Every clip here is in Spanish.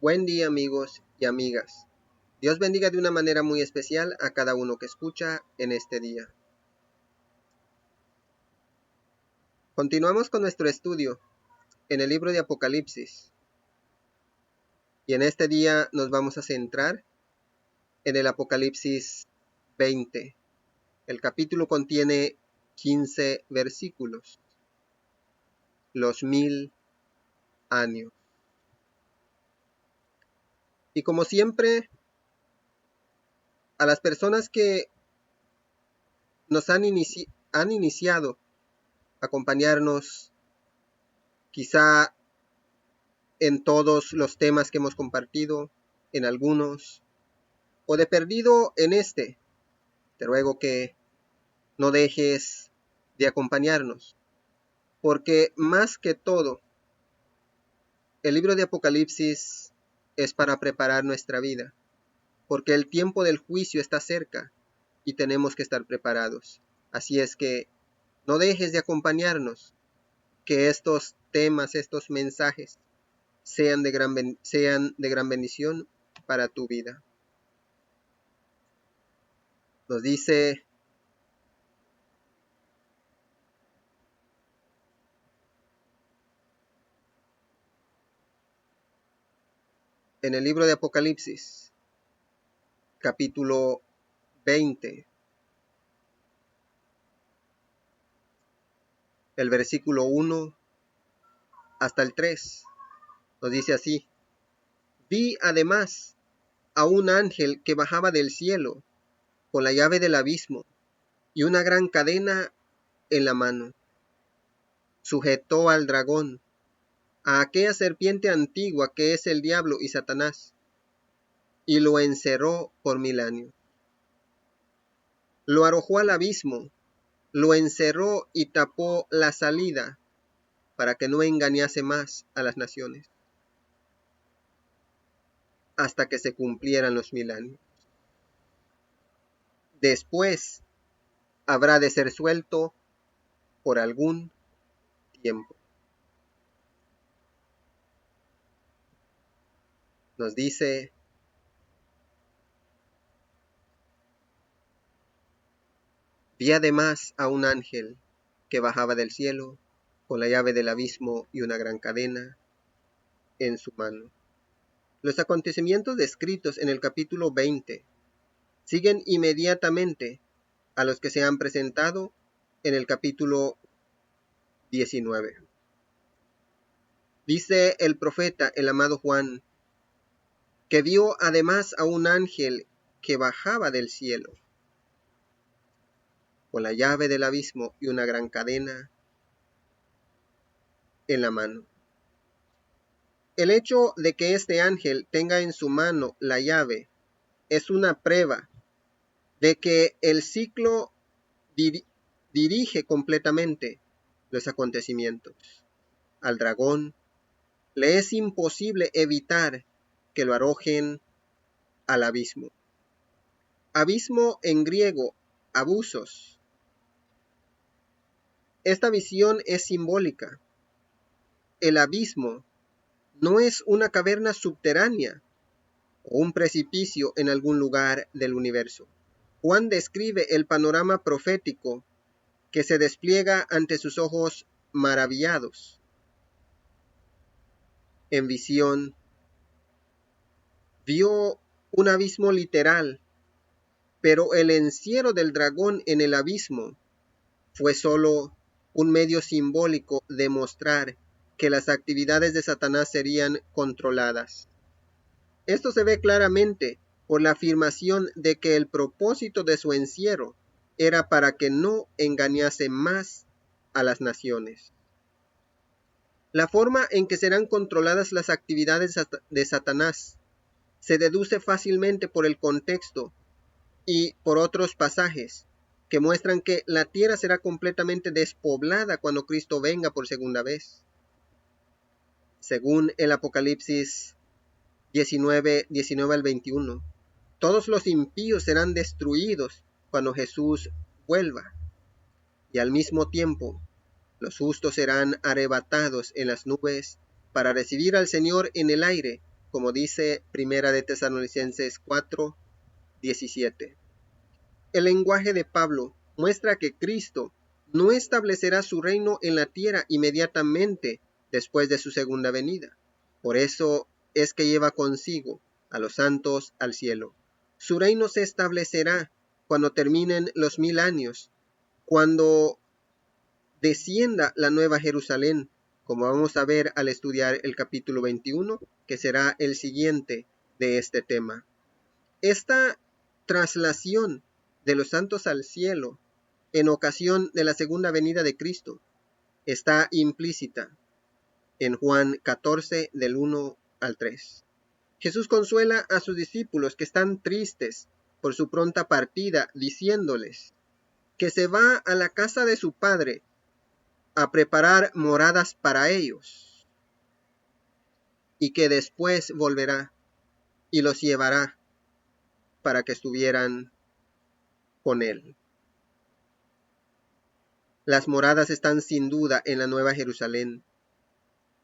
Buen día, amigos y amigas. Dios bendiga de una manera muy especial a cada uno que escucha en este día. Continuamos con nuestro estudio en el libro de Apocalipsis. Y en este día nos vamos a centrar en el Apocalipsis 20. El capítulo contiene 15 versículos. Los 1000 años. Y como siempre, a las personas que nos han iniciado a acompañarnos, quizá en todos los temas que hemos compartido, en algunos, o de perdido en este, te ruego que no dejes de acompañarnos, porque más que todo, el libro de Apocalipsis es para preparar nuestra vida, porque el tiempo del juicio está cerca y tenemos que estar preparados. Así es que no dejes de acompañarnos, que estos temas, estos mensajes, sean de gran bendición para tu vida. Nos dice en el libro de Apocalipsis, capítulo 20, el versículo 1 hasta el 3, nos dice así: Vi además a un ángel que bajaba del cielo con la llave del abismo y una gran cadena en la mano. Sujetó al dragón, a aquella serpiente antigua que es el diablo y Satanás, y lo encerró por 1000 años. Lo arrojó al abismo, lo encerró y tapó la salida para que no engañase más a las naciones, hasta que se cumplieran los 1000 años. Después habrá de ser suelto por algún tiempo. Nos dice: vi además a un ángel que bajaba del cielo con la llave del abismo y una gran cadena en su mano. Los acontecimientos descritos en el capítulo 20 siguen inmediatamente a los que se han presentado en el capítulo 19. Dice el profeta, el amado Juan, que vio además a un ángel que bajaba del cielo con la llave del abismo y una gran cadena en la mano. El hecho de que este ángel tenga en su mano la llave es una prueba de que el ciclo dirige completamente los acontecimientos. Al dragón le es imposible evitar que lo arrojen al abismo. Abismo en griego, abusos. Esta visión es simbólica. El abismo no es una caverna subterránea o un precipicio en algún lugar del universo. Juan describe el panorama profético que se despliega ante sus ojos maravillados. En visión, vio un abismo literal, pero el encierro del dragón en el abismo fue solo un medio simbólico de mostrar que las actividades de Satanás serían controladas. Esto se ve claramente por la afirmación de que el propósito de su encierro era para que no engañase más a las naciones. La forma en que serán controladas las actividades de Satanás se deduce fácilmente por el contexto y por otros pasajes que muestran que la tierra será completamente despoblada cuando Cristo venga por segunda vez. Según el Apocalipsis 19 al 21, todos los impíos serán destruidos cuando Jesús vuelva, y al mismo tiempo los justos serán arrebatados en las nubes para recibir al Señor en el aire como dice Primera de Tesalonicenses 4:17. El lenguaje de Pablo muestra que Cristo no establecerá su reino en la tierra inmediatamente después de su segunda venida. Por eso es que lleva consigo a los santos al cielo. Su reino se establecerá cuando terminen los 1000 años, cuando descienda la nueva Jerusalén, como vamos a ver al estudiar el capítulo 21, que será el siguiente de este tema. Esta traslación de los santos al cielo en ocasión de la segunda venida de Cristo está implícita en Juan 14 del 1 al 3. Jesús consuela a sus discípulos que están tristes por su pronta partida, diciéndoles que se va a la casa de su Padre a preparar moradas para ellos y que después volverá y los llevará para que estuvieran con él. Las moradas están sin duda en la Nueva Jerusalén,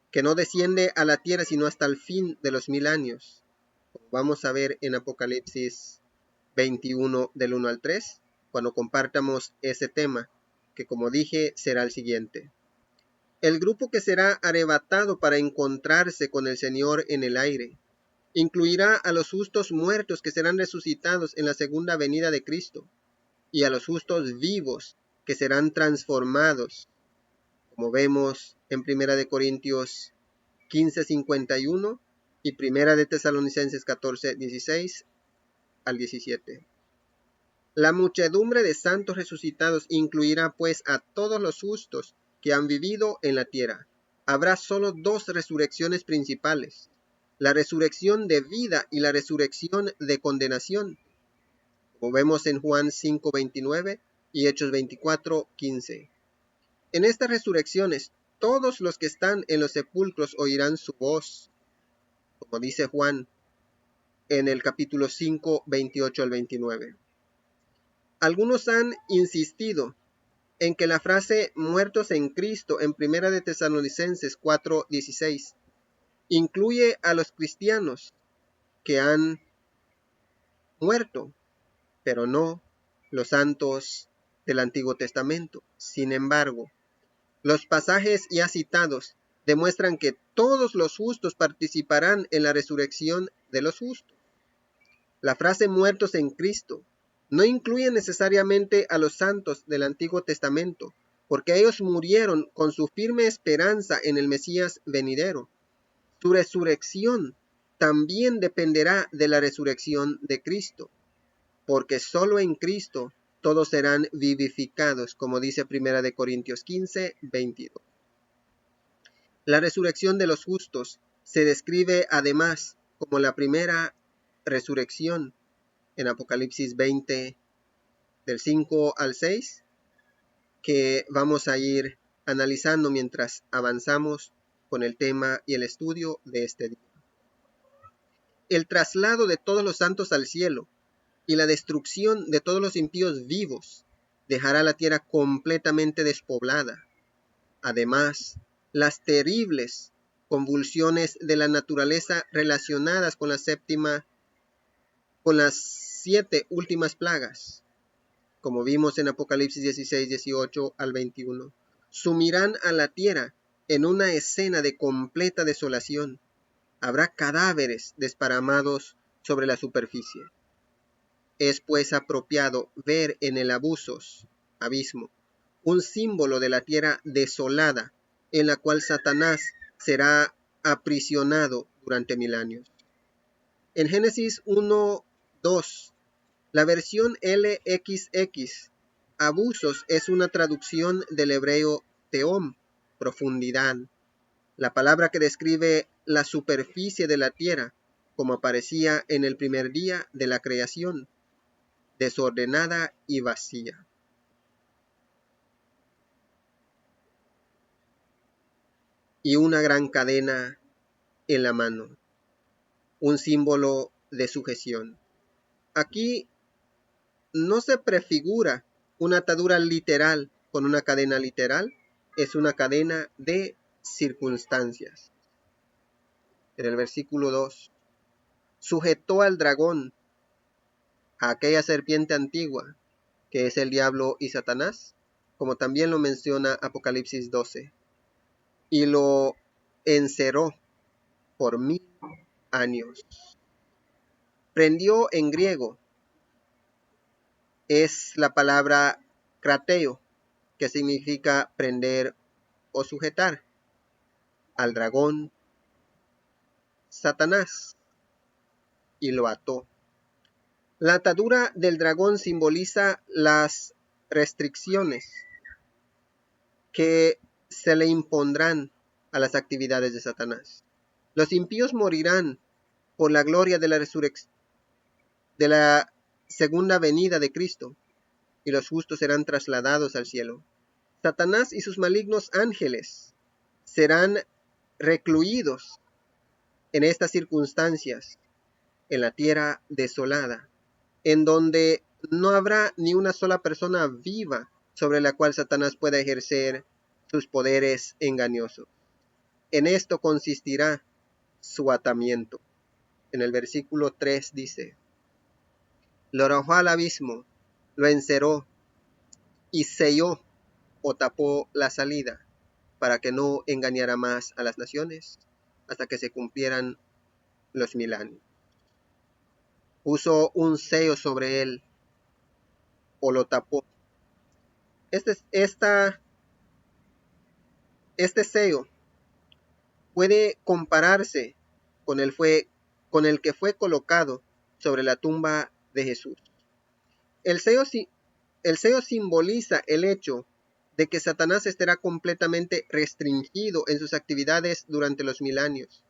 que no desciende a la tierra sino hasta el fin de los 1000 años. Vamos a ver en Apocalipsis 21 del 1 al 3, cuando compartamos ese tema, que como dije será el siguiente. El grupo que será arrebatado para encontrarse con el Señor en el aire incluirá a los justos muertos que serán resucitados en la segunda venida de Cristo y a los justos vivos que serán transformados, como vemos en 1 de Corintios 15:51 y 1 de Tesalonicenses 14:16 al 17. La muchedumbre de santos resucitados incluirá pues a todos los justos que han vivido en la tierra. Habrá solo dos resurrecciones principales, la resurrección de vida y la resurrección de condenación, como vemos en Juan 5:29 y Hechos 24:15. En estas resurrecciones, todos los que están en los sepulcros oirán su voz, como dice Juan en el capítulo 5, 28 al 29. Algunos han insistido en que la frase muertos en Cristo en 1 de Tesalonicenses 4:16 incluye a los cristianos que han muerto, pero no los santos del Antiguo Testamento. Sin embargo, los pasajes ya citados demuestran que todos los justos participarán en la resurrección de los justos. La frase muertos en Cristo no incluye necesariamente a los santos del Antiguo Testamento, porque ellos murieron con su firme esperanza en el Mesías venidero. Su resurrección también dependerá de la resurrección de Cristo, porque solo en Cristo todos serán vivificados, como dice 1 de Corintios 15:22. La resurrección de los justos se describe además como la primera resurrección en Apocalipsis 20, del 5 al 6, que vamos a ir analizando mientras avanzamos con el tema y el estudio de este día. El traslado de todos los santos al cielo y la destrucción de todos los impíos vivos dejará la tierra completamente despoblada. Además, las terribles convulsiones de la naturaleza relacionadas con las 7 últimas plagas, como vimos en Apocalipsis 16, 18 al 21, sumirán a la tierra en una escena de completa desolación. Habrá cadáveres desparramados sobre la superficie. Es pues apropiado ver en el abismo, un símbolo de la tierra desolada, en la cual Satanás será aprisionado durante 1000 años. En Génesis 1:2, la versión LXX, abusos, es una traducción del hebreo teom, profundidad, la palabra que describe la superficie de la tierra, como aparecía en el primer día de la creación, desordenada y vacía. Y una gran cadena en la mano, un símbolo de sujeción. Aquí no se prefigura una atadura literal con una cadena literal, es una cadena de circunstancias. En el versículo 2, sujetó al dragón, a aquella serpiente antigua, que es el diablo y Satanás, como también lo menciona Apocalipsis 12, y lo encerró por 1000 años. Prendió en griego es la palabra krateo, que significa prender o sujetar al dragón Satanás, y lo ató. La atadura del dragón simboliza las restricciones que se le impondrán a las actividades de Satanás. Los impíos morirán por la gloria de la resurrección, de la segunda venida de Cristo, y los justos serán trasladados al cielo. Satanás y sus malignos ángeles serán recluidos en estas circunstancias en la tierra desolada, en donde no habrá ni una sola persona viva sobre la cual Satanás pueda ejercer sus poderes engañosos. En esto consistirá su atamiento. En el versículo 3 dice: lo arrojó al abismo, lo encerró y selló o tapó la salida, para que no engañara más a las naciones hasta que se cumplieran los 1000 años. Puso un sello sobre él o lo tapó. Este sello puede compararse con el que fue colocado sobre la tumba de Jesús. El sello simboliza el hecho de que Satanás estará completamente restringido en sus actividades durante los 1000 años.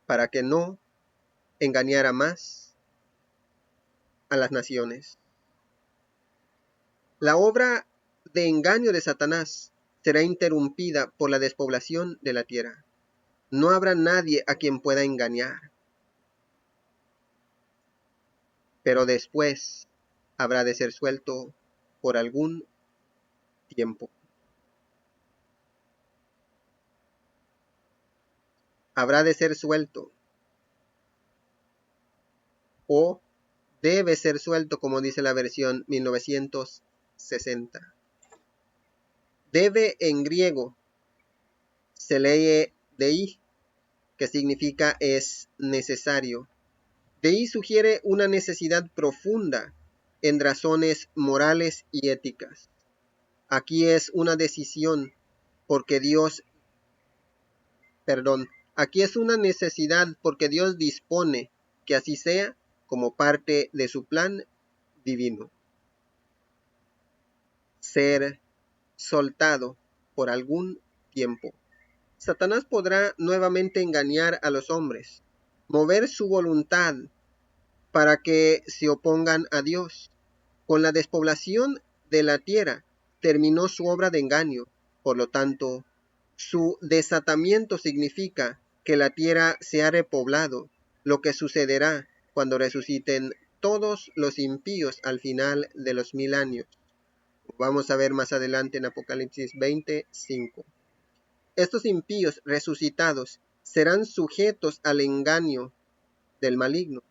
Para que no engañara más a las naciones. La obra de engaño de Satanás será interrumpida por la despoblación de la tierra. No habrá nadie a quien pueda engañar. Pero después habrá de ser suelto por algún tiempo. Habrá de ser suelto, o debe ser suelto, como dice la versión 1960. Debe en griego se lee dei, que significa es necesario. Dei sugiere una necesidad profunda en razones morales y éticas. Aquí es una decisión porque aquí es una necesidad porque Dios dispone que así sea como parte de su plan divino. Ser soltado por algún tiempo. Satanás podrá nuevamente engañar a los hombres, mover su voluntad para que se opongan a Dios. Con la despoblación de la tierra terminó su obra de engaño. Por lo tanto, su desatamiento significa que la tierra se ha repoblado, lo que sucederá cuando resuciten todos los impíos al final de los 1000 años. Vamos a ver más adelante en Apocalipsis 20:5. Estos impíos resucitados serán sujetos al engaño del maligno,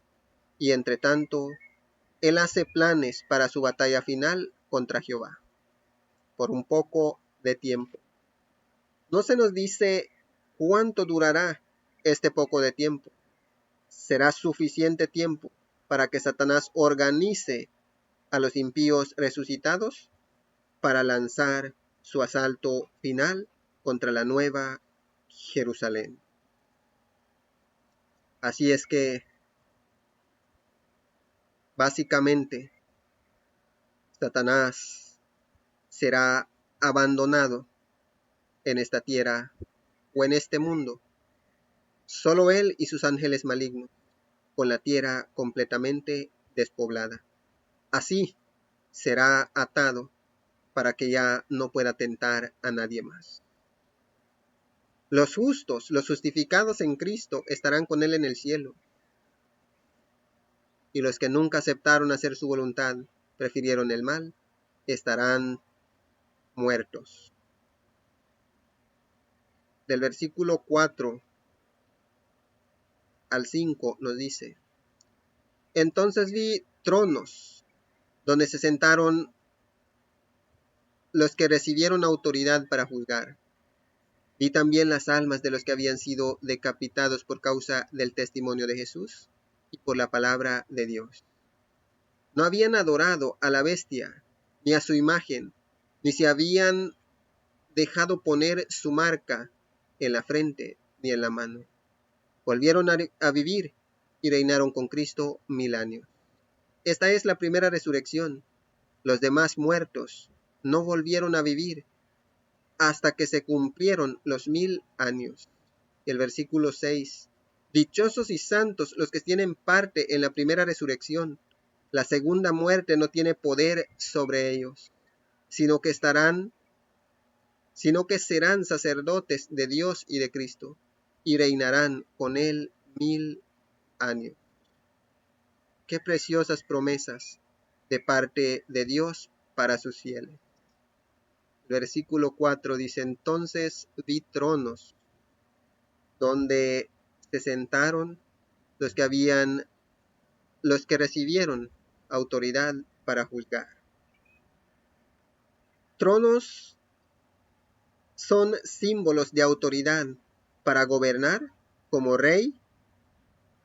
y entre tanto, él hace planes para su batalla final contra Jehová, por un poco de tiempo. No se nos dice cuánto durará este poco de tiempo. Será suficiente tiempo para que Satanás organice a los impíos resucitados para lanzar su asalto final contra la nueva Jerusalén. Así es que, básicamente, Satanás será abandonado en esta tierra o en este mundo. Solo él y sus ángeles malignos, con la tierra completamente despoblada. Así será atado para que ya no pueda tentar a nadie más. Los justos, los justificados en Cristo, estarán con él en el cielo. Y los que nunca aceptaron hacer su voluntad, prefirieron el mal, estarán muertos. del versículo 4 al 5 nos dice: Entonces vi tronos donde se sentaron los que recibieron autoridad para juzgar. Vi también las almas de los que habían sido decapitados por causa del testimonio de Jesús y por la palabra de Dios. No habían adorado a la bestia, ni a su imagen, ni se habían dejado poner su marca en la frente ni en la mano. Volvieron a vivir y reinaron con Cristo 1000 años. Esta es la primera resurrección. Los demás muertos no volvieron a vivir hasta que se cumplieron los 1000 años. Y el versículo 6. Dichosos y santos los que tienen parte en la primera resurrección. La segunda muerte no tiene poder sobre ellos, sino que serán sacerdotes de Dios y de Cristo, y reinarán con él 1000 años. Qué preciosas promesas de parte de Dios para sus fieles. El versículo 4 dice: Entonces vi tronos donde se sentaron los que recibieron autoridad para juzgar. Tronos son símbolos de autoridad para gobernar como rey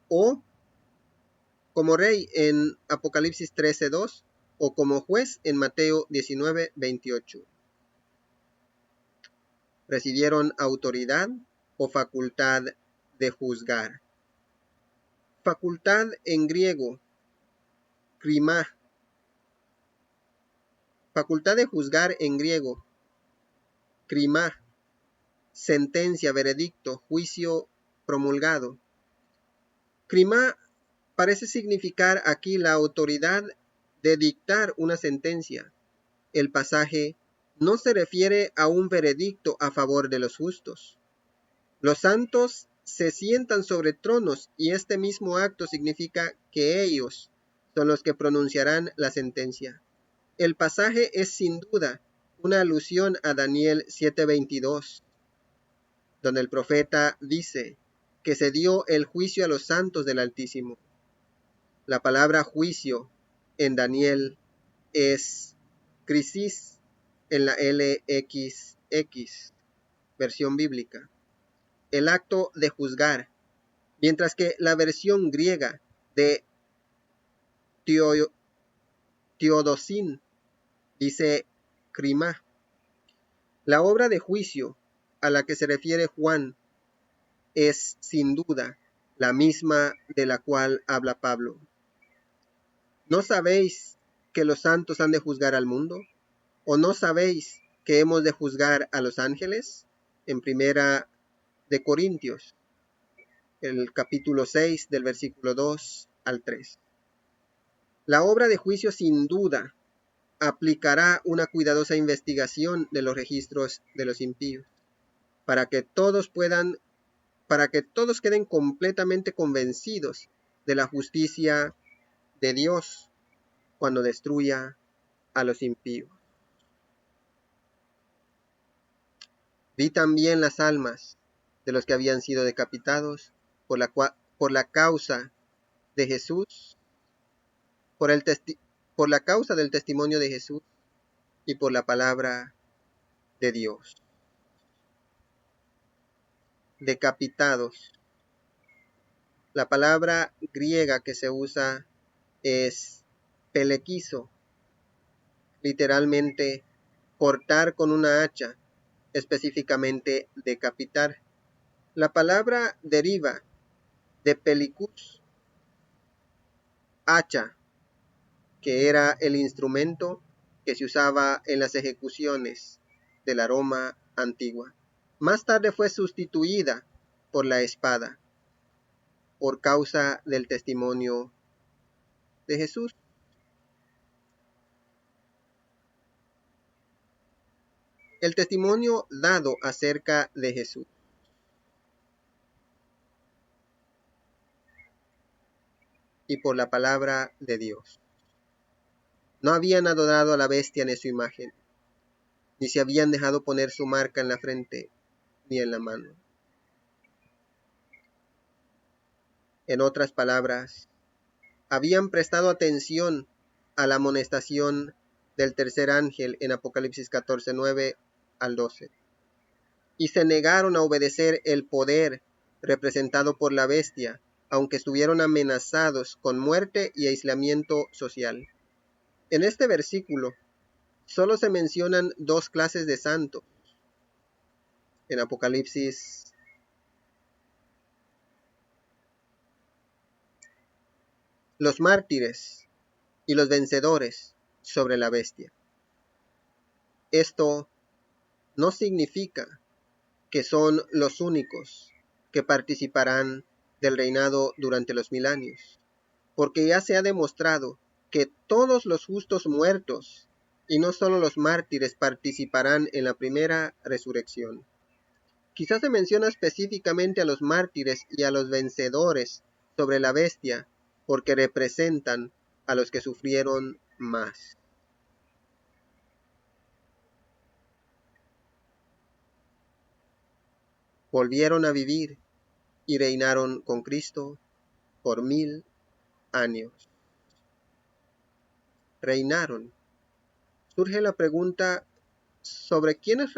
o como rey en Apocalipsis 13:2 o como juez en Mateo 19:28. Recibieron autoridad o facultad de juzgar. Facultad en griego, krima. Facultad de juzgar en griego, krima. Sentencia, veredicto, juicio promulgado. Krima parece significar aquí la autoridad de dictar una sentencia. El pasaje no se refiere a un veredicto a favor de los justos. Los santos se sientan sobre tronos y este mismo acto significa que ellos son los que pronunciarán la sentencia. El pasaje es sin duda una alusión a Daniel 7:22, donde el profeta dice que se dio el juicio a los santos del Altísimo. La palabra juicio en Daniel es crisis en la LXX, versión bíblica, el acto de juzgar, mientras que la versión griega de Teodosín dice krima. La obra de juicio a la que se refiere Juan es sin duda la misma de la cual habla Pablo. ¿No sabéis que los santos han de juzgar al mundo? ¿O no sabéis que hemos de juzgar a los ángeles? En Primera de Corintios, el capítulo 6, del versículo 2 al 3. La obra de juicio sin duda aplicará una cuidadosa investigación de los registros de los impíos, para que todos queden completamente convencidos de la justicia de Dios cuando destruya a los impíos. Vi también las almas de los que habían sido decapitados por la causa de Jesús, por la causa del testimonio de Jesús y por la palabra de Dios. Decapitados. La palabra griega que se usa es pelequizo, literalmente cortar con una hacha, específicamente decapitar. La palabra deriva de pelicus, hacha, que era el instrumento que se usaba en las ejecuciones de la Roma antigua. Más tarde fue sustituida por la espada, por causa del testimonio de Jesús. El testimonio dado acerca de Jesús. Y por la palabra de Dios. No habían adorado a la bestia ni su imagen, ni se habían dejado poner su marca en la frente ni en la mano. En otras palabras, habían prestado atención a la amonestación del tercer ángel en Apocalipsis 14, 9 al 12, y se negaron a obedecer el poder representado por la bestia, aunque estuvieron amenazados con muerte y aislamiento social. En este versículo solo se mencionan dos clases de santos. En Apocalipsis, los mártires y los vencedores sobre la bestia. Esto no significa que son los únicos que participarán del reinado durante los 1000 años, porque ya se ha demostrado que todos los justos muertos, y no solo los mártires, participarán en la primera resurrección. Quizás se menciona específicamente a los mártires y a los vencedores sobre la bestia, porque representan a los que sufrieron más. Volvieron a vivir y reinaron con Cristo por 1000 años. Reinaron. Surge la pregunta sobre quiénes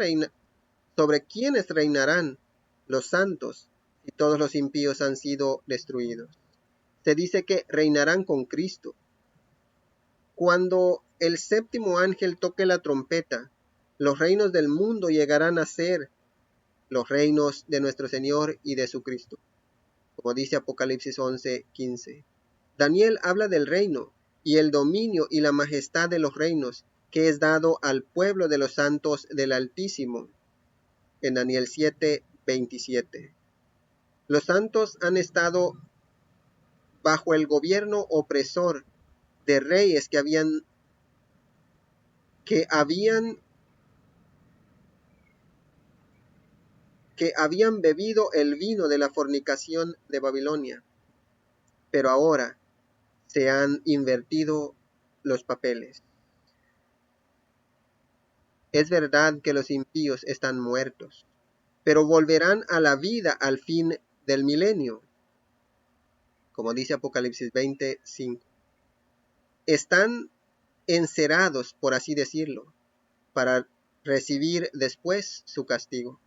reinarán los santos si todos los impíos han sido destruidos. Se dice que reinarán con Cristo. Cuando el séptimo ángel toque la trompeta, los reinos del mundo llegarán a ser los reinos de nuestro Señor y de su Cristo, como dice Apocalipsis 11:15. Daniel habla del reino y el dominio y la majestad de los reinos que es dado al pueblo de los santos del Altísimo, en Daniel 7:27. Los santos han estado bajo el gobierno opresor de reyes que habían bebido el vino de la fornicación de Babilonia, pero ahora se han invertido los papeles. Es verdad que los impíos están muertos, pero volverán a la vida al fin del milenio, como dice Apocalipsis 20:5. Están encerrados, por así decirlo, para recibir después su castigo.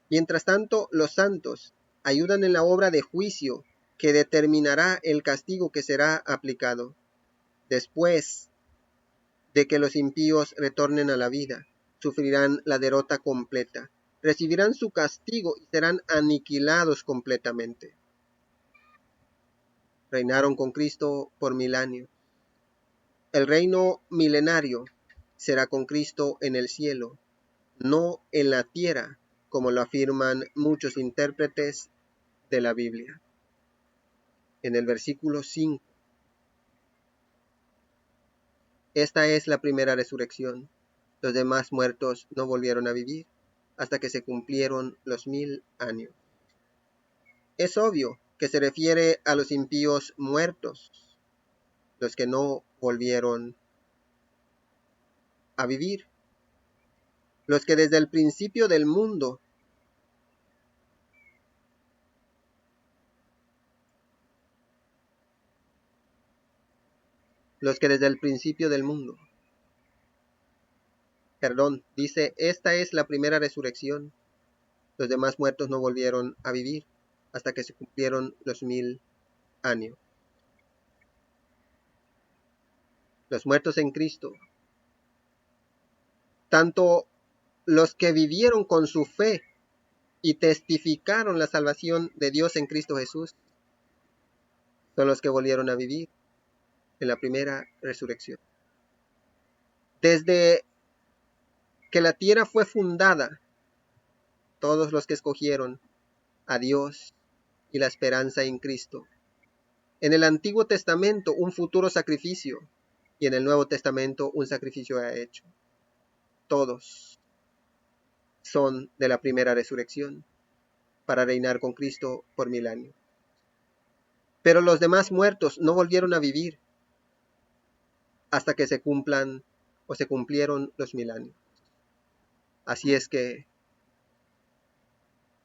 Mientras tanto, los santos ayudan en la obra de juicio que determinará el castigo que será aplicado después de que los impíos retornen a la vida. Sufrirán la derrota completa, recibirán su castigo y serán aniquilados completamente. Reinaron con Cristo por 1000 años. El reino milenario será con Cristo en el cielo, no en la tierra, como lo afirman muchos intérpretes de la Biblia. En el versículo 5, esta es la primera resurrección. Los demás muertos no volvieron a vivir hasta que se cumplieron los 1000 años. Es obvio que se refiere a los impíos muertos, los que no volvieron a vivir, los que desde el principio del mundo dice, esta es la primera resurrección. Los demás muertos no volvieron a vivir hasta que se cumplieron los 1000 años. Los muertos en Cristo, tanto los que vivieron con su fe y testificaron la salvación de Dios en Cristo Jesús, son los que volvieron a vivir en la primera resurrección. Desde que la tierra fue fundada, todos los que escogieron a Dios y la esperanza en Cristo. En el Antiguo Testamento un futuro sacrificio y en el Nuevo Testamento un sacrificio ya hecho. Todos son de la primera resurrección para reinar con Cristo por 1000 años. Pero los demás muertos no volvieron a vivir hasta que se cumplieron los 1000 años. Así es que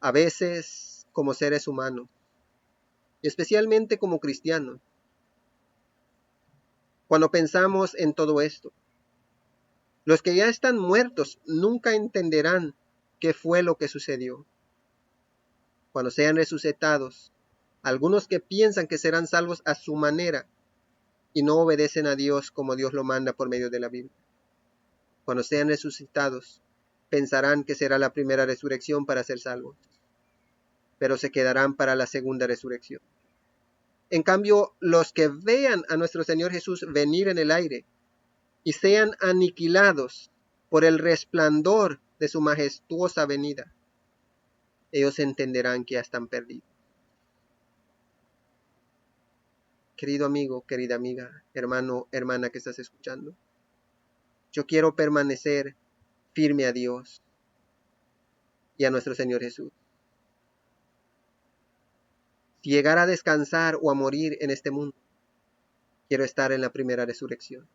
a veces como seres humanos, y especialmente como cristianos, cuando pensamos en todo esto. Los que ya están muertos nunca entenderán qué fue lo que sucedió. Cuando sean resucitados, algunos que piensan que serán salvos a su manera y no obedecen a Dios como Dios lo manda por medio de la Biblia. Cuando sean resucitados, pensarán que será la primera resurrección para ser salvos, pero se quedarán para la segunda resurrección. En cambio, los que vean a nuestro Señor Jesús venir en el aire y sean aniquilados por el resplandor de su majestuosa venida, ellos entenderán que ya están perdidos. Querido amigo, querida amiga, hermano, hermana que estás escuchando, yo quiero permanecer firme a Dios y a nuestro Señor Jesús. Si llegara a descansar o a morir en este mundo, quiero estar en la primera resurrección.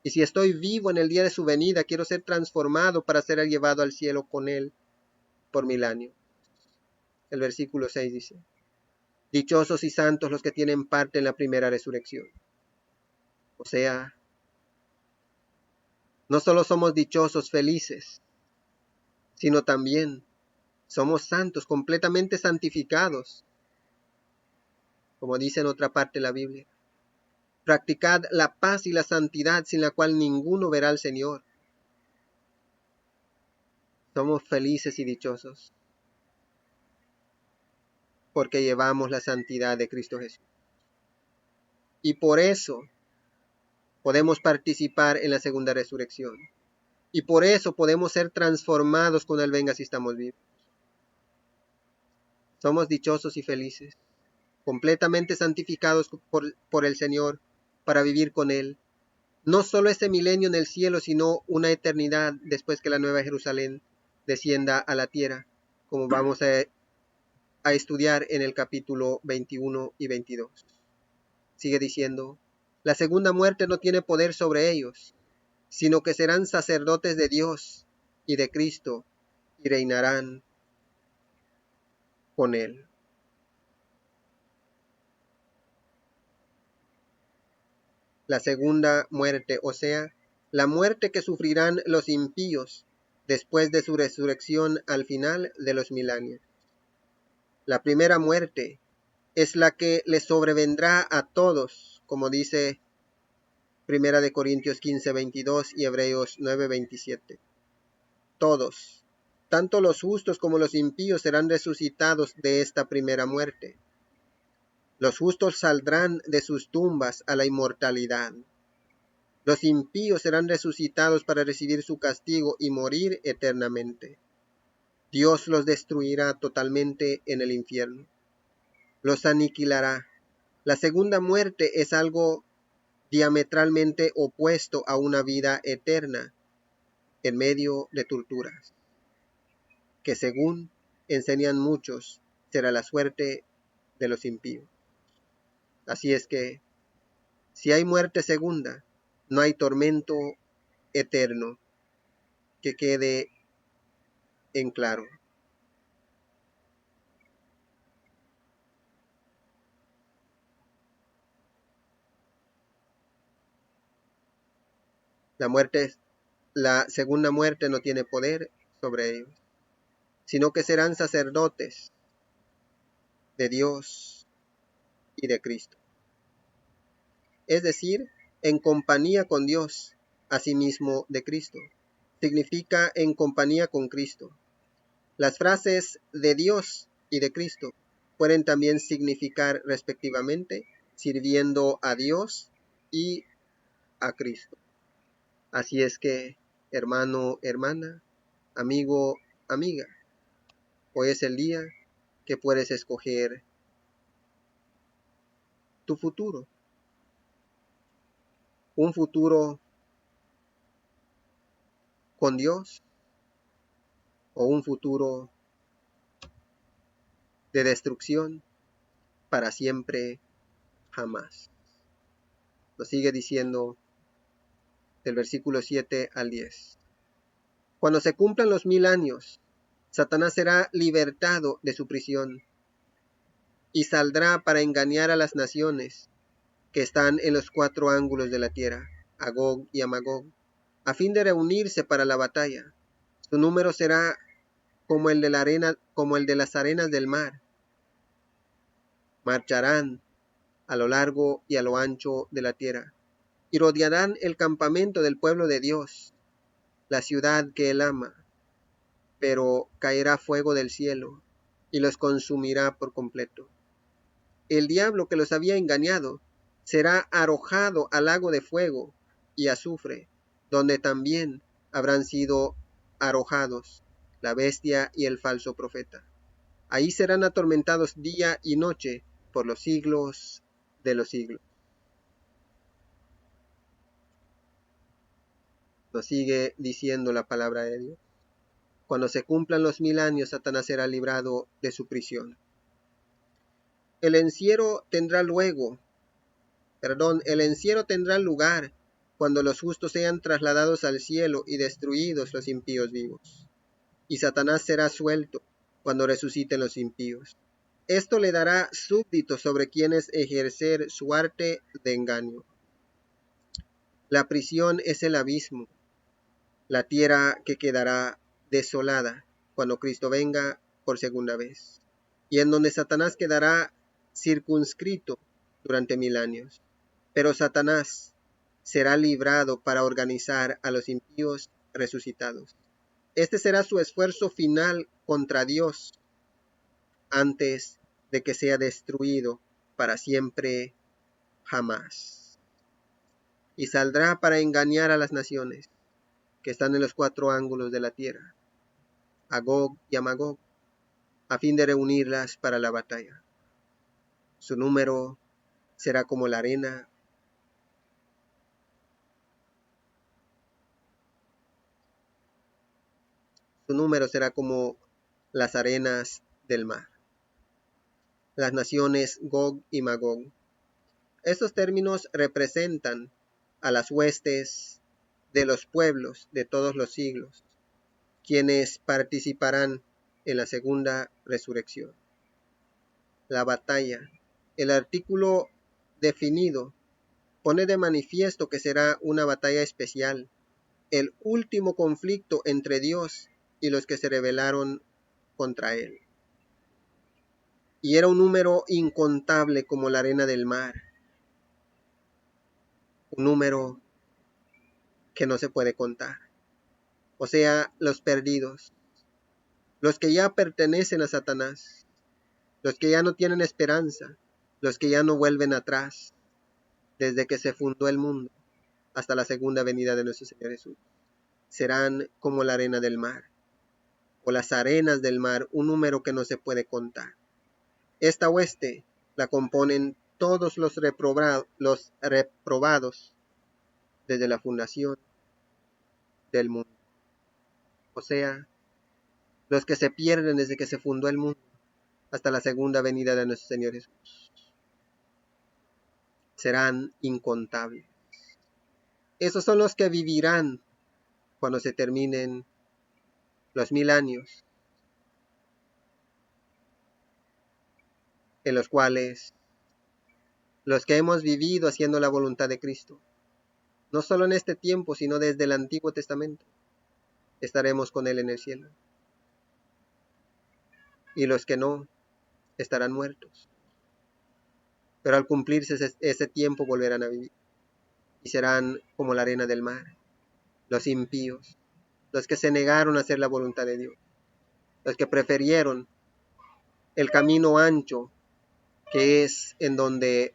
Y si estoy vivo en el día de su venida, quiero ser transformado para ser llevado al cielo con Él por 1000 años. El versículo 6 dice: dichosos y santos los que tienen parte en la primera resurrección. O sea, no solo somos dichosos, felices, sino también somos santos, completamente santificados. Como dice en otra parte de la Biblia, practicad la paz y la santidad sin la cual ninguno verá al Señor. Somos felices y dichosos porque llevamos la santidad de Cristo Jesús. Y por eso podemos participar en la segunda resurrección. Y por eso podemos ser transformados cuando Él venga si estamos vivos. Somos dichosos y felices, completamente santificados por el Señor para vivir con Él. No solo este milenio en el cielo, sino una eternidad después que la Nueva Jerusalén descienda a la tierra, como vamos a estudiar en el capítulo 21 y 22. Sigue diciendo: la segunda muerte no tiene poder sobre ellos, sino que serán sacerdotes de Dios y de Cristo y reinarán con Él. La segunda muerte, o sea, la muerte que sufrirán los impíos después de su resurrección al final de los 1000 años. La primera muerte es la que les sobrevendrá a todos, como dice 1 Corintios 15:22 y Hebreos 9:27. Todos, tanto los justos como los impíos, serán resucitados de esta primera muerte. Los justos saldrán de sus tumbas a la inmortalidad. Los impíos serán resucitados para recibir su castigo y morir eternamente. Dios los destruirá totalmente en el infierno. Los aniquilará. La segunda muerte es algo diametralmente opuesto a una vida eterna en medio de torturas, que según enseñan muchos, será la suerte de los impíos. Así es que, si hay muerte segunda, no hay tormento eterno, que quede en claro. La segunda muerte no tiene poder sobre ellos, sino que serán sacerdotes de Dios y de Cristo. Es decir, en compañía con Dios, asimismo de Cristo. Significa en compañía con Cristo. Las frases de Dios y de Cristo pueden también significar respectivamente sirviendo a Dios y a Cristo. Así es que, hermano, hermana, amigo, amiga, hoy es el día que puedes escoger tu futuro. Un futuro con Dios o un futuro de destrucción para siempre, jamás. Lo sigue diciendo del versículo 7 al 10. Cuando se cumplan los 1000 años, Satanás será libertado de su prisión y saldrá para engañar a las naciones que están en los cuatro ángulos de la tierra, a Gog y a Magog, a fin de reunirse para la batalla. Su número será como el de las arenas del mar. Marcharán a lo largo y a lo ancho de la tierra, y rodearán el campamento del pueblo de Dios, la ciudad que él ama, pero caerá fuego del cielo y los consumirá por completo. El diablo que los había engañado será arrojado al lago de fuego y azufre, donde también habrán sido arrojados la bestia y el falso profeta. Ahí serán atormentados día y noche por los siglos de los siglos. Nos sigue diciendo la palabra de Dios. Cuando se cumplan los 1000 años, Satanás será librado de su prisión. El encierro tendrá lugar cuando los justos sean trasladados al cielo y destruidos los impíos vivos. Y Satanás será suelto cuando resuciten los impíos. Esto le dará súbditos sobre quienes ejercer su arte de engaño. La prisión es el abismo, la tierra que quedará desolada cuando Cristo venga por segunda vez, y en donde Satanás quedará circunscrito durante 1000 años. Pero Satanás será librado para organizar a los impíos resucitados. Este será su esfuerzo final contra Dios antes de que sea destruido para siempre jamás. Y saldrá para engañar a las naciones que están en los cuatro ángulos de la tierra, a Gog y a Magog, a fin de reunirlas para la batalla. Su número será como la arena. Su número será como las arenas del mar. Las naciones Gog y Magog. Estos términos representan a las huestes de los pueblos de todos los siglos, quienes participarán en la segunda resurrección. La batalla. El artículo definido pone de manifiesto que será una batalla especial, el último conflicto entre Dios y los que se rebelaron contra él. Y era un número incontable como la arena del mar, un número que no se puede contar. O sea, los perdidos, los que ya pertenecen a Satanás, los que ya no tienen esperanza, los que ya no vuelven atrás, desde que se fundó el mundo hasta la segunda venida de nuestro Señor Jesús. Serán como la arena del mar, o las arenas del mar, un número que no se puede contar. Esta hueste la componen todos los reprobados desde la fundación del mundo. O sea, los que se pierden desde que se fundó el mundo hasta la segunda venida de nuestro Señor Jesús. Serán incontables. Esos son los que vivirán cuando se terminen los 1000 años, en los cuales los que hemos vivido haciendo la voluntad de Cristo, no solo en este tiempo, sino desde el Antiguo Testamento, estaremos con Él en el cielo. Y los que no, estarán muertos. Pero al cumplirse ese tiempo volverán a vivir. Y serán como la arena del mar, los impíos, los que se negaron a hacer la voluntad de Dios, los que prefirieron el camino ancho, que es en donde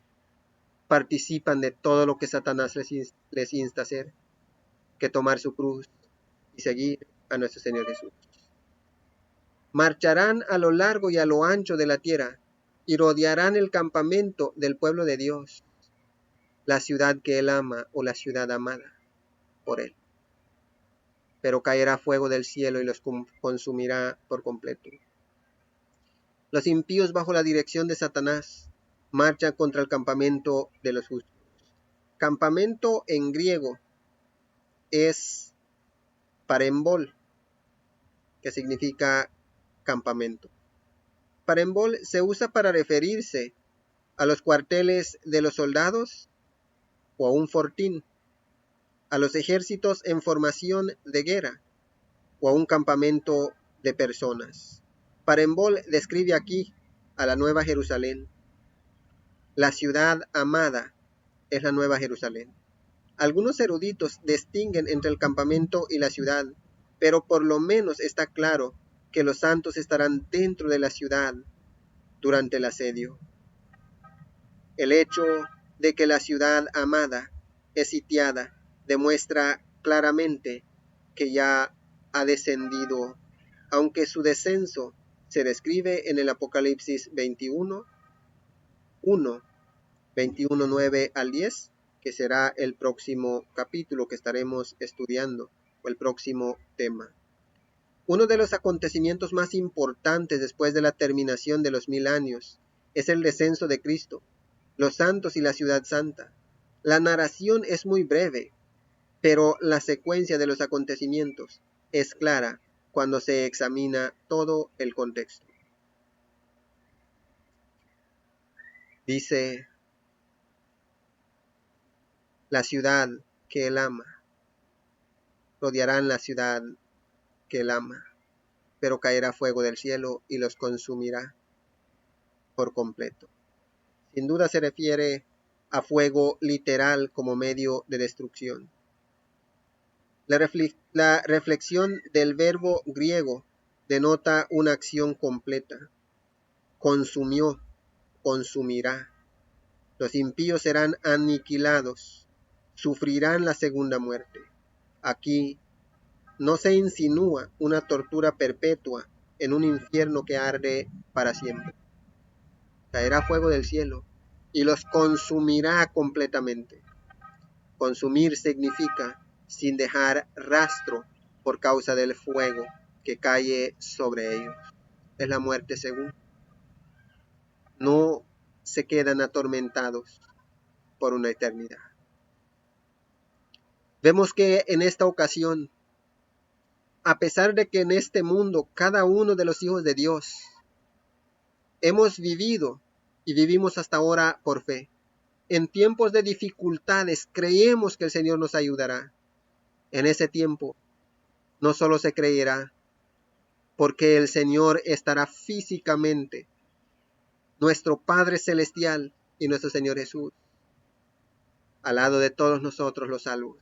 participan de todo lo que Satanás les insta a hacer, que tomar su cruz y seguir a nuestro Señor Jesús. Marcharán a lo largo y a lo ancho de la tierra y rodearán el campamento del pueblo de Dios, la ciudad que Él ama o la ciudad amada por Él. Pero caerá fuego del cielo y los consumirá por completo. Los impíos bajo la dirección de Satanás marchan contra el campamento de los justos. Campamento en griego es parembol, que significa campamento. Parembol se usa para referirse a los cuarteles de los soldados o a un fortín, a los ejércitos en formación de guerra o a un campamento de personas. Parembol describe aquí a la Nueva Jerusalén. La ciudad amada es la Nueva Jerusalén. Algunos eruditos distinguen entre el campamento y la ciudad, pero por lo menos está claro que los santos estarán dentro de la ciudad durante el asedio. El hecho de que la ciudad amada es sitiada demuestra claramente que ya ha descendido, aunque su descenso se describe en el Apocalipsis 21, 1, 21, 9 al 10, que será el próximo capítulo que estaremos estudiando, o el próximo tema. Uno de los acontecimientos más importantes después de la terminación de los 1000 años es el descenso de Cristo, los santos y la ciudad santa. La narración es muy breve, pero la secuencia de los acontecimientos es clara cuando se examina todo el contexto. Dice, la ciudad que él ama, rodearán la ciudad que él ama, pero caerá fuego del cielo y los consumirá por completo. Sin duda se refiere a fuego literal como medio de destrucción. La reflexión del verbo griego denota una acción completa. Consumió, consumirá. Los impíos serán aniquilados, sufrirán la segunda muerte. Aquí no se insinúa una tortura perpetua en un infierno que arde para siempre. Caerá fuego del cielo y los consumirá completamente. Consumir significa sin dejar rastro por causa del fuego que cae sobre ellos. Es la muerte segunda. No se quedan atormentados por una eternidad. Vemos que en esta ocasión, a pesar de que en este mundo cada uno de los hijos de Dios hemos vivido y vivimos hasta ahora por fe, en tiempos de dificultades creemos que el Señor nos ayudará. En ese tiempo no solo se creerá, porque el Señor estará físicamente, nuestro Padre Celestial y nuestro Señor Jesús, al lado de todos nosotros los salvos.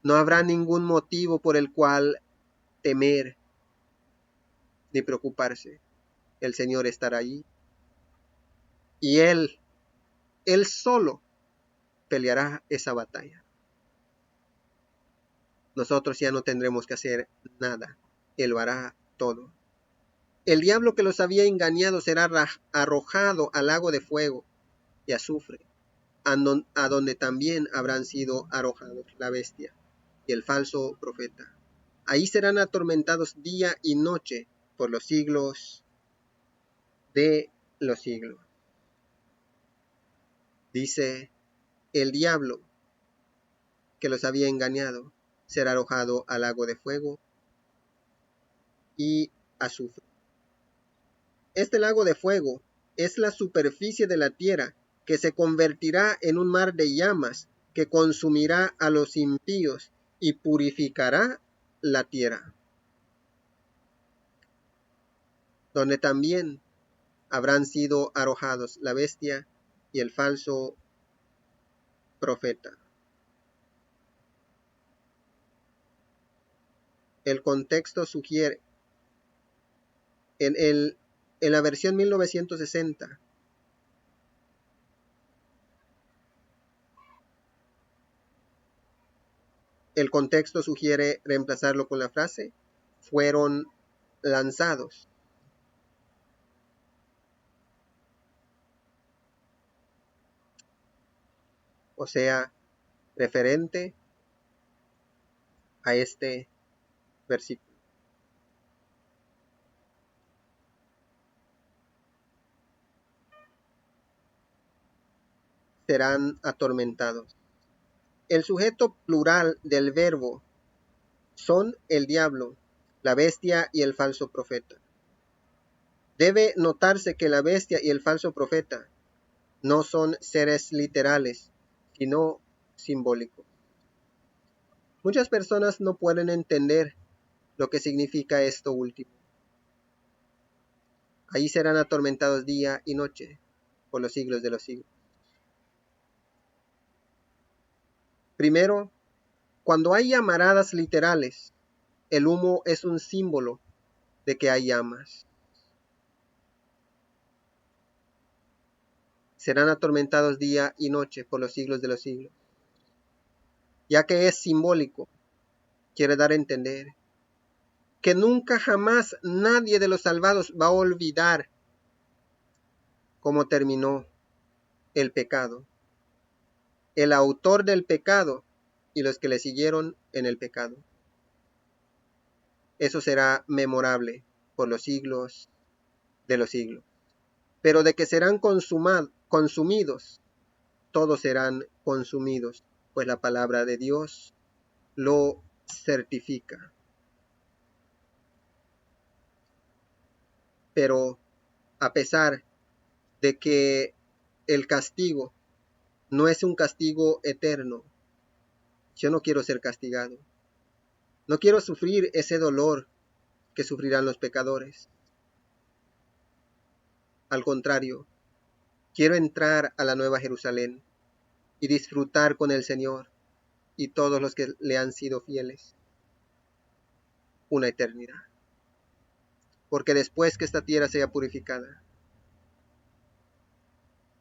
No habrá ningún motivo por el cual temer ni preocuparse. El Señor estará allí. Y Él solo peleará esa batalla. Nosotros ya no tendremos que hacer nada. Él lo hará todo. El diablo que los había engañado será arrojado al lago de fuego y azufre, a donde también habrán sido arrojados la bestia y el falso profeta. Ahí serán atormentados día y noche por los siglos de los siglos. Dice, el diablo que los había engañado será arrojado al lago de fuego y azufre. Este lago de fuego es la superficie de la tierra que se convertirá en un mar de llamas que consumirá a los impíos y purificará la tierra, donde también habrán sido arrojados la bestia y el falso profeta. El contexto sugiere, en la versión 1960, el contexto sugiere reemplazarlo con la frase, fueron lanzados. O sea, referente a este versículo. Serán atormentados. El sujeto plural del verbo son el diablo, la bestia y el falso profeta. Debe notarse que la bestia y el falso profeta no son seres literales, sino simbólicos. Muchas personas no pueden entender lo que significa esto último. Allí serán atormentados día y noche por los siglos de los siglos. Primero, cuando hay llamaradas literales, el humo es un símbolo de que hay llamas. Serán atormentados día y noche por los siglos de los siglos. Ya que es simbólico, quiere dar a entender que nunca jamás nadie de los salvados va a olvidar cómo terminó el pecado, el autor del pecado y los que le siguieron en el pecado. Eso será memorable por los siglos de los siglos. Pero de que serán consumidos, todos serán consumidos, pues la palabra de Dios lo certifica. Pero a pesar de que el castigo no es un castigo eterno, yo no quiero ser castigado. No quiero sufrir ese dolor que sufrirán los pecadores. Al contrario, quiero entrar a la Nueva Jerusalén y disfrutar con el Señor y todos los que le han sido fieles una eternidad. Porque después que esta tierra sea purificada,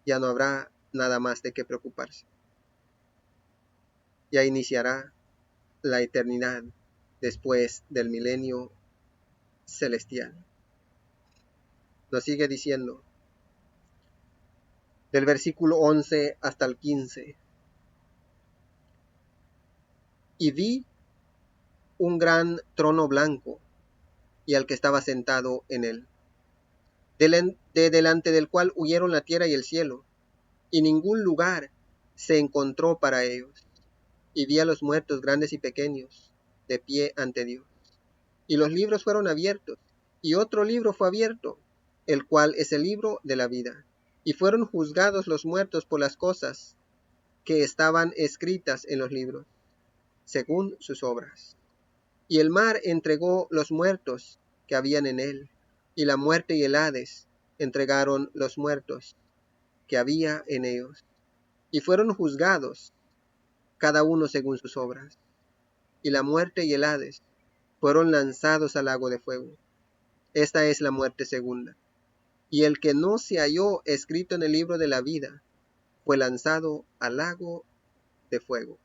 ya no habrá nada más de qué preocuparse. Ya iniciará la eternidad después del milenio celestial. Nos sigue diciendo, del versículo 11 hasta el 15. Y vi un gran trono blanco y al que estaba sentado en él, de delante del cual huyeron la tierra y el cielo, y ningún lugar se encontró para ellos. Y vi a los muertos grandes y pequeños, de pie ante Dios. Y los libros fueron abiertos, y otro libro fue abierto, el cual es el libro de la vida. Y fueron juzgados los muertos por las cosas que estaban escritas en los libros, según sus obras. Y el mar entregó los muertos que habían en él, y la muerte y el Hades entregaron los muertos que había en ellos, y fueron juzgados cada uno según sus obras. Y la muerte y el Hades fueron lanzados al lago de fuego. Esta es la muerte segunda. Y el que no se halló escrito en el libro de la vida fue lanzado al lago de fuego.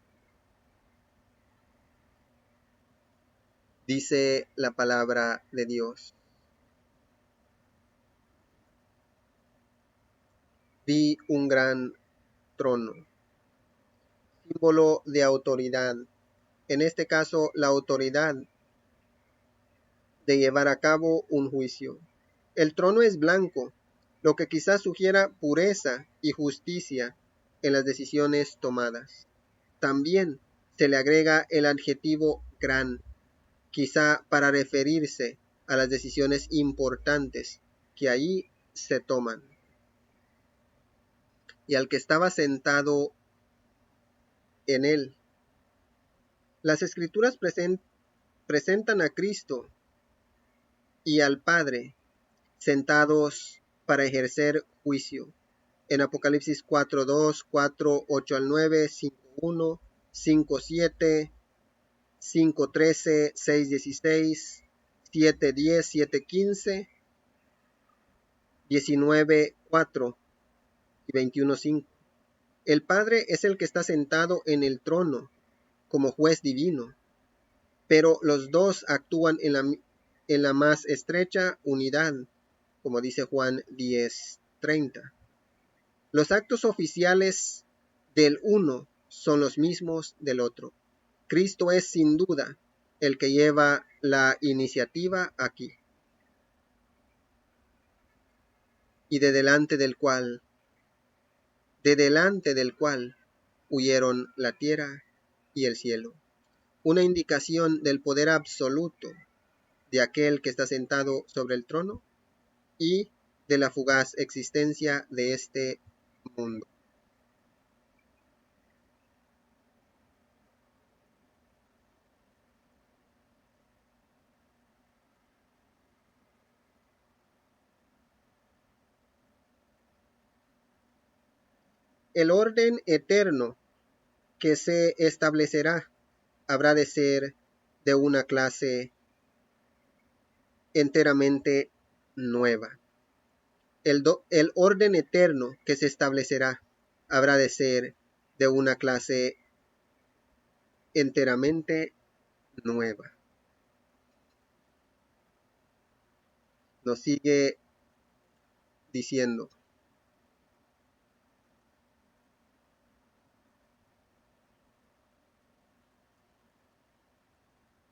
Dice la palabra de Dios. Vi un gran trono, símbolo de autoridad. En este caso, la autoridad de llevar a cabo un juicio. El trono es blanco, lo que quizás sugiera pureza y justicia en las decisiones tomadas. También se le agrega el adjetivo gran, quizá para referirse a las decisiones importantes que allí se toman. Y al que estaba sentado en él. Las Escrituras presentan a Cristo y al Padre sentados para ejercer juicio. En Apocalipsis 4:2, 4:8 al 9, 5:1, 5:7, 5:13, 6:16, 7:10, 7:15, 19:4 y 21:5. El Padre es el que está sentado en el trono como juez divino, pero los dos actúan en la más estrecha unidad, como dice Juan 10:30. Los actos oficiales del uno son los mismos del otro. Cristo es sin duda el que lleva la iniciativa aquí, y de delante del cual huyeron la tierra y el cielo. Una indicación del poder absoluto de aquel que está sentado sobre el trono y de la fugaz existencia de este mundo. El orden eterno que se establecerá habrá de ser de una clase enteramente nueva. El orden eterno que se establecerá habrá de ser de una clase enteramente nueva. Nos sigue diciendo: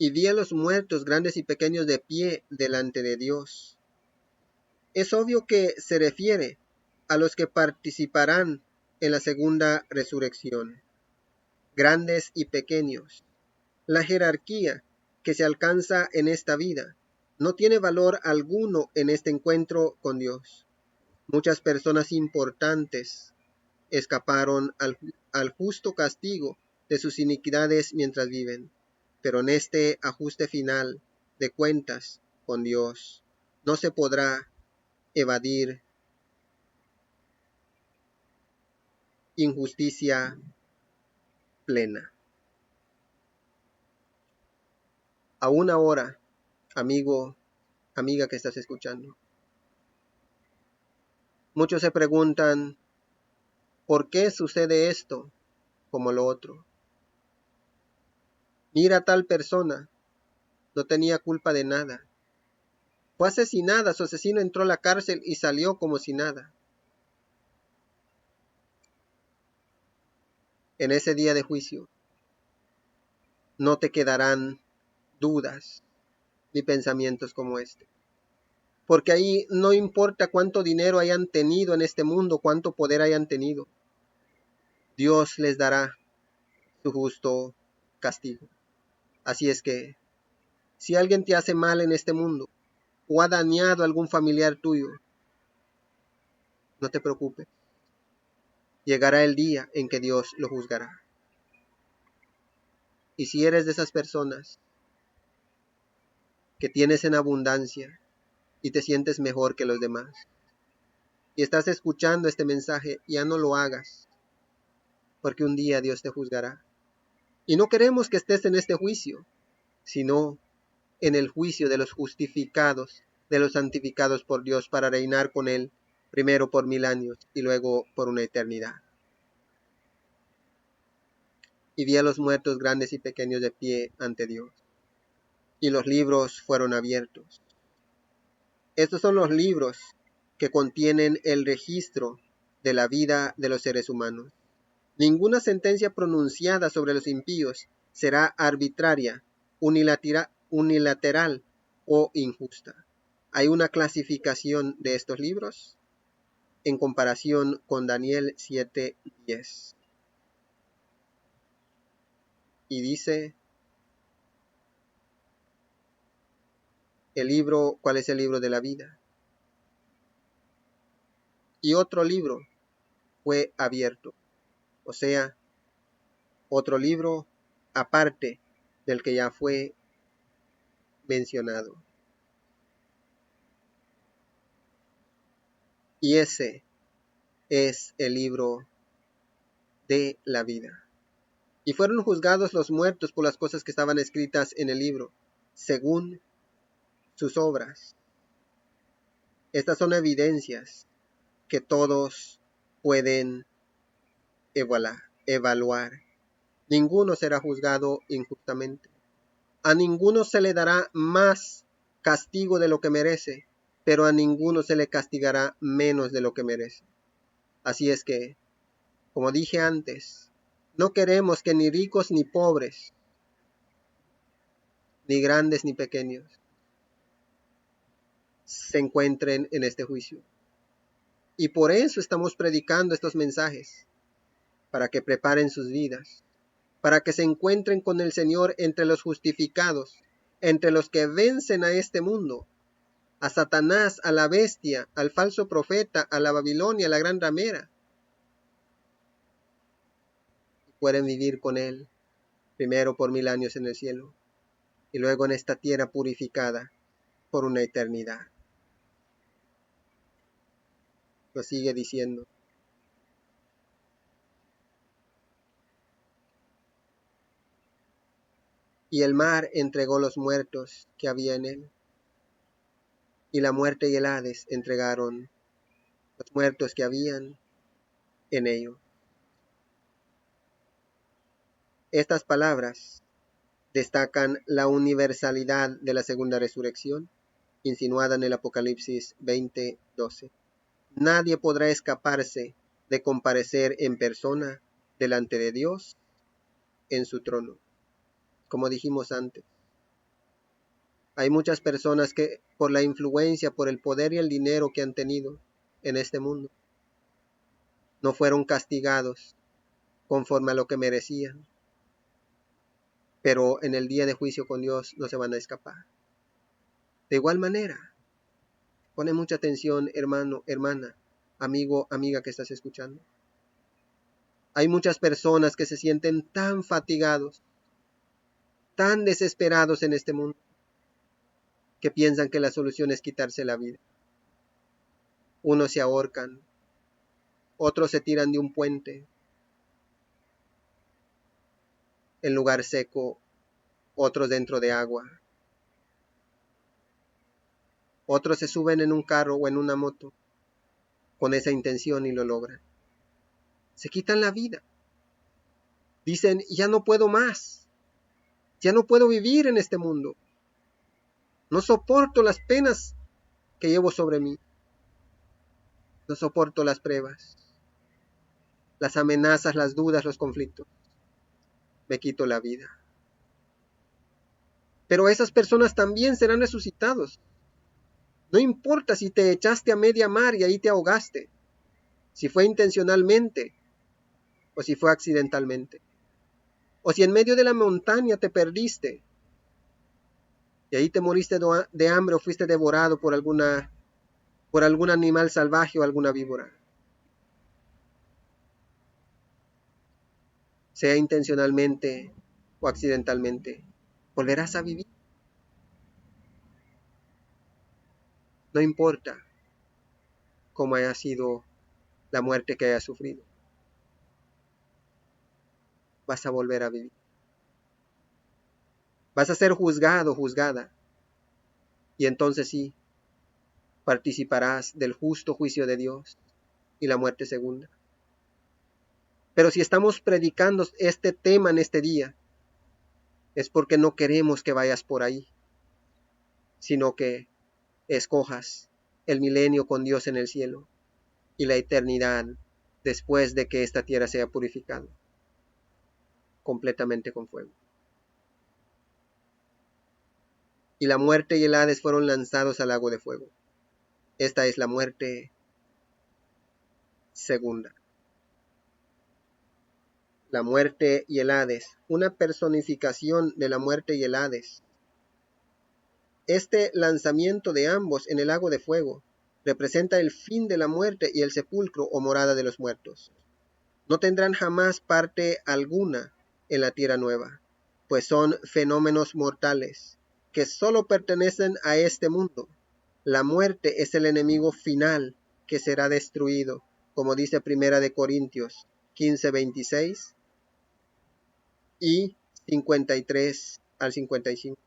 y vi a los muertos, grandes y pequeños, de pie delante de Dios. Es obvio que se refiere a los que participarán en la segunda resurrección, grandes y pequeños. La jerarquía que se alcanza en esta vida no tiene valor alguno en este encuentro con Dios. Muchas personas importantes escaparon al justo castigo de sus iniquidades mientras viven, pero en este ajuste final de cuentas con Dios no se podrá evadir injusticia plena. Aún ahora, amigo, amiga que estás escuchando, muchos se preguntan: ¿por qué sucede esto como lo otro? Mira, tal persona no tenía culpa de nada. Fue asesinada, su asesino entró a la cárcel y salió como si nada. En ese día de juicio no te quedarán dudas ni pensamientos como este. Porque ahí no importa cuánto dinero hayan tenido en este mundo, cuánto poder hayan tenido, Dios les dará su justo castigo. Así es que, si alguien te hace mal en este mundo, o ha dañado a algún familiar tuyo, no te preocupes. Llegará el día en que Dios lo juzgará. Y si eres de esas personas que tienes en abundancia y te sientes mejor que los demás, y estás escuchando este mensaje, ya no lo hagas, porque un día Dios te juzgará. Y no queremos que estés en este juicio, sino en el juicio de los justificados, de los santificados por Dios, para reinar con Él, primero por 1000 años y luego por una eternidad. Y vi a los muertos, grandes y pequeños, de pie ante Dios, y los libros fueron abiertos. Estos son los libros que contienen el registro de la vida de los seres humanos. Ninguna sentencia pronunciada sobre los impíos será arbitraria, unilateral o injusta. Hay una clasificación de estos libros en comparación con Daniel 7:10. Y dice el libro, ¿cuál es el libro de la vida? Y otro libro fue abierto, o sea, otro libro aparte del que ya fue mencionado. Y ese es el libro de la vida. Y fueron juzgados los muertos por las cosas que estaban escritas en el libro, según sus obras. Estas son evidencias que todos pueden evaluar. Ninguno será juzgado injustamente. A ninguno se le dará más castigo de lo que merece, pero a ninguno se le castigará menos de lo que merece. Así es que, como dije antes, no queremos que ni ricos ni pobres, ni grandes ni pequeños, se encuentren en este juicio. Y por eso estamos predicando estos mensajes, para que preparen sus vidas, para que se encuentren con el Señor entre los justificados, entre los que vencen a este mundo, a Satanás, a la bestia, al falso profeta, a la Babilonia, a la gran ramera, pueden vivir con él, primero por 1000 años en el cielo, y luego en esta tierra purificada por una eternidad. Lo sigue diciendo. Y el mar entregó los muertos que había en él, y la muerte y el Hades entregaron los muertos que habían en ello. Estas palabras destacan la universalidad de la segunda resurrección, insinuada en el Apocalipsis 20:12. Nadie podrá escaparse de comparecer en persona delante de Dios en su trono. Como dijimos antes, hay muchas personas que por la influencia, por el poder y el dinero que han tenido en este mundo, no fueron castigados conforme a lo que merecían, pero en el día de juicio con Dios no se van a escapar. De igual manera, pone mucha atención, hermano, hermana, amigo, amiga que estás escuchando. Hay muchas personas que se sienten tan fatigados, tan desesperados en este mundo, que piensan que la solución es quitarse la vida. Unos se ahorcan, otros se tiran de un puente, en lugar seco, otros dentro de agua. Otros se suben en un carro o en una moto con esa intención y lo logran. Se quitan la vida. Dicen, ya no puedo más. Ya no puedo vivir en este mundo. No soporto las penas que llevo sobre mí. No soporto las pruebas, las amenazas, las dudas, los conflictos. Me quito la vida. Pero esas personas también serán resucitados. No importa si te echaste a media mar y ahí te ahogaste, si fue intencionalmente o si fue accidentalmente, o si en medio de la montaña te perdiste y ahí te moriste de hambre o fuiste devorado por algún animal salvaje o alguna víbora. Sea intencionalmente o accidentalmente, volverás a vivir. No importa cómo haya sido la muerte que hayas sufrido, vas a volver a vivir. Vas a ser juzgado, juzgada, y entonces sí, participarás del justo juicio de Dios y la muerte segunda. Pero si estamos predicando este tema en este día, es porque no queremos que vayas por ahí, sino que escojas el milenio con Dios en el cielo y la eternidad después de que esta tierra sea purificada completamente con fuego. Y la muerte y el Hades fueron lanzados al lago de fuego. Esta es la muerte segunda. La muerte y el Hades, una personificación de la muerte y el Hades. Este lanzamiento de ambos en el lago de fuego representa el fin de la muerte y el sepulcro o morada de los muertos. No tendrán jamás parte alguna en la tierra nueva, pues son fenómenos mortales que solo pertenecen a este mundo. La muerte es el enemigo final que será destruido, como dice Primera de Corintios 15:26 y 53 al 55.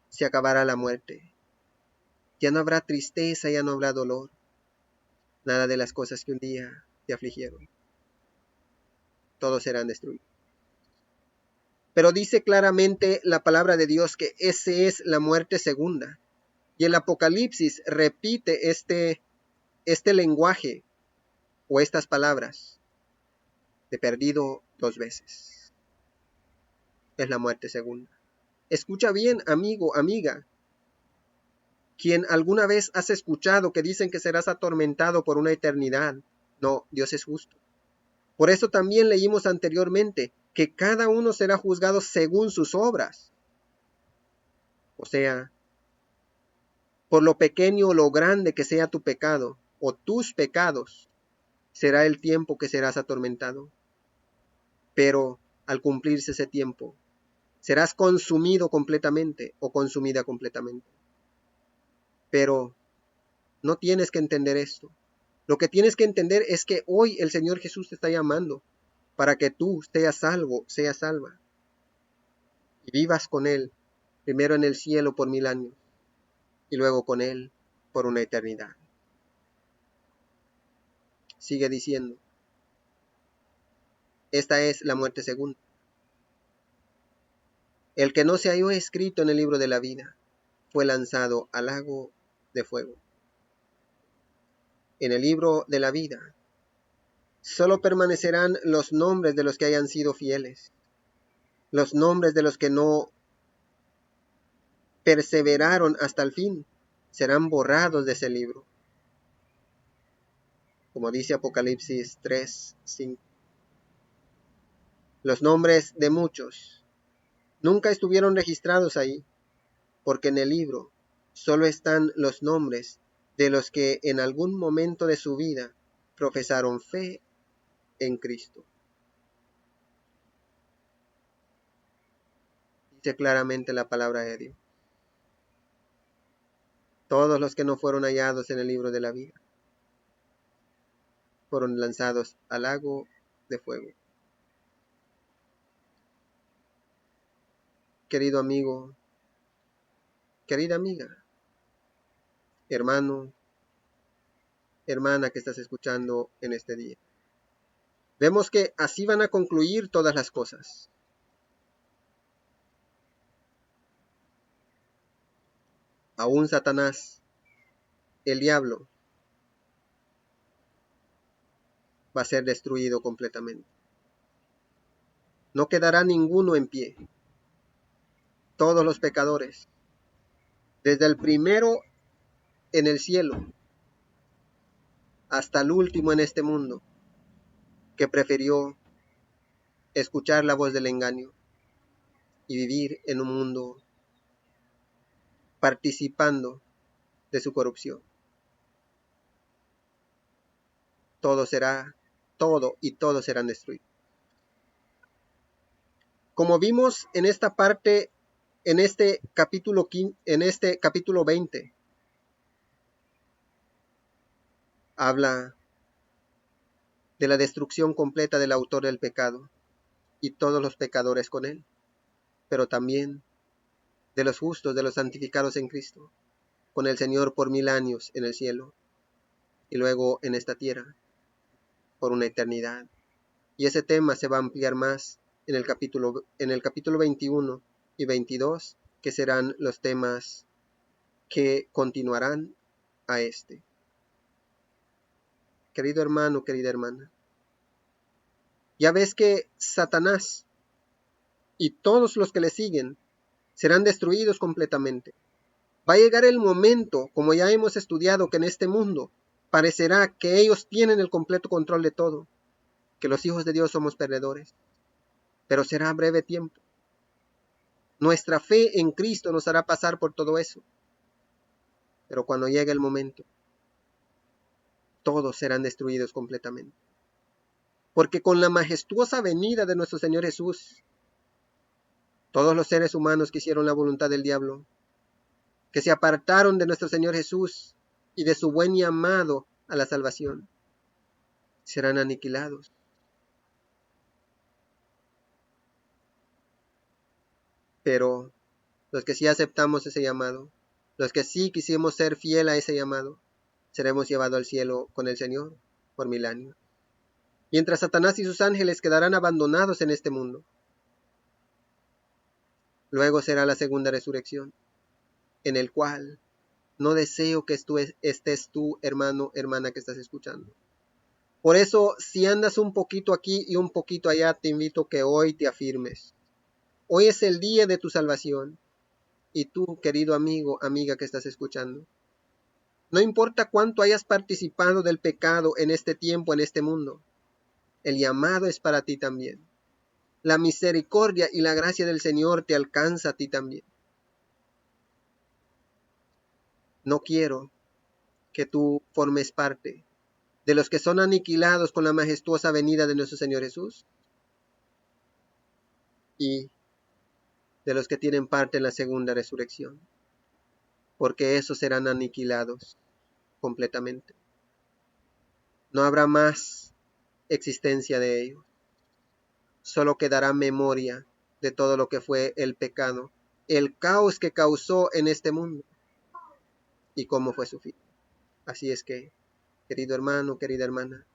Se acabará la muerte. Ya no habrá tristeza, ya no habrá dolor. Nada de las cosas que un día te afligieron. Todos serán destruidos. Pero dice claramente la palabra de Dios que esa es la muerte segunda. Y el Apocalipsis repite este lenguaje o estas palabras de perdido 2 veces. Es la muerte segunda. Escucha bien, amigo, amiga. Quien alguna vez has escuchado que dicen que serás atormentado por una eternidad. No, Dios es justo. Por eso también leímos anteriormente que cada uno será juzgado según sus obras. O sea, por lo pequeño o lo grande que sea tu pecado o tus pecados, será el tiempo que serás atormentado. Pero al cumplirse ese tiempo, serás consumido completamente o consumida completamente. Pero no tienes que entender esto. Lo que tienes que entender es que hoy el Señor Jesús te está llamando para que tú seas salvo, seas salva. Y vivas con Él, primero en el cielo por 1000 años y luego con Él por una eternidad. Sigue diciendo, esta es la muerte segunda. El que no se halló escrito en el libro de la vida fue lanzado al lago de fuego. En el libro de la vida solo permanecerán los nombres de los que hayan sido fieles, los nombres de los que no perseveraron hasta el fin serán borrados de ese libro. Como dice Apocalipsis 3:5. Los nombres de muchos nunca estuvieron registrados ahí, porque en el libro solo están los nombres de los que en algún momento de su vida profesaron fe en Cristo. Dice claramente la palabra de Dios. Todos los que no fueron hallados en el libro de la vida fueron lanzados al lago de fuego. Querido amigo, querida amiga, hermano, hermana que estás escuchando en este día. Vemos que así van a concluir todas las cosas. Aún Satanás, el diablo, va a ser destruido completamente. No quedará ninguno en pie. Todos los pecadores, desde el primero en el cielo hasta el último en este mundo, que prefirió escuchar la voz del engaño y vivir en un mundo participando de su corrupción. Todo y todos serán destruidos. Como vimos en esta parte, en este capítulo 20, habla de la destrucción completa del autor del pecado y todos los pecadores con él, pero también de los justos, de los santificados en Cristo, con el Señor por 1000 años en el cielo y luego en esta tierra por una eternidad. Y ese tema se va a ampliar más en el capítulo 21 y 22, que serán los temas que continuarán a este. Querido hermano, querida hermana, ya ves que Satanás y todos los que le siguen serán destruidos completamente. Va a llegar el momento, como ya hemos estudiado, que en este mundo parecerá que ellos tienen el completo control de todo, que los hijos de Dios somos perdedores, pero será breve tiempo. Nuestra fe en Cristo nos hará pasar por todo eso, pero cuando llegue el momento, todos serán destruidos completamente. Porque con la majestuosa venida de nuestro Señor Jesús, todos los seres humanos que hicieron la voluntad del diablo, que se apartaron de nuestro Señor Jesús y de su buen llamado a la salvación, serán aniquilados. Pero los que sí aceptamos ese llamado, los que sí quisimos ser fiel a ese llamado, seremos llevados al cielo con el Señor por 1000 años. Mientras Satanás y sus ángeles quedarán abandonados en este mundo. Luego será la segunda resurrección, en el cual no deseo que estés tú, hermano, hermana que estás escuchando. Por eso, si andas un poquito aquí y un poquito allá, te invito que hoy te afirmes. Hoy es el día de tu salvación. Y tú, querido amigo, amiga que estás escuchando, no importa cuánto hayas participado del pecado en este tiempo, en este mundo, el llamado es para ti también. La misericordia y la gracia del Señor te alcanza a ti también. No quiero que tú formes parte de los que son aniquilados con la majestuosa venida de nuestro Señor Jesús y de los que tienen parte en la segunda resurrección, porque esos serán aniquilados completamente. No habrá más existencia de ellos. Solo quedará memoria de todo lo que fue el pecado, el caos que causó en este mundo y cómo fue su fin. Así es que, querido hermano, querida hermana,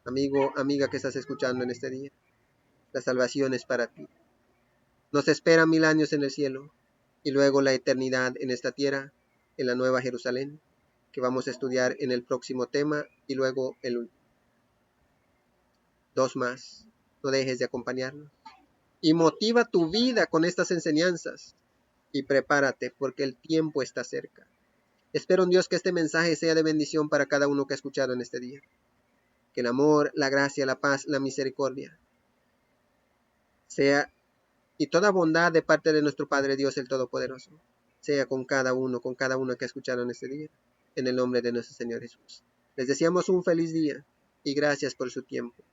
amigo, amiga que estás escuchando en este día, la salvación es para ti. Nos espera 1000 años en el cielo y luego la eternidad en esta tierra, en la Nueva Jerusalén, que vamos a estudiar en el próximo tema y luego el último. 2 más. No dejes de acompañarnos. Y motiva tu vida con estas enseñanzas y prepárate porque el tiempo está cerca. Espero en Dios que este mensaje sea de bendición para cada uno que ha escuchado en este día. Que el amor, la gracia, la paz, la misericordia sea y toda bondad de parte de nuestro Padre Dios el Todopoderoso sea con cada uno que ha escuchado en este día, en el nombre de nuestro Señor Jesús. Les deseamos un feliz día y gracias por su tiempo.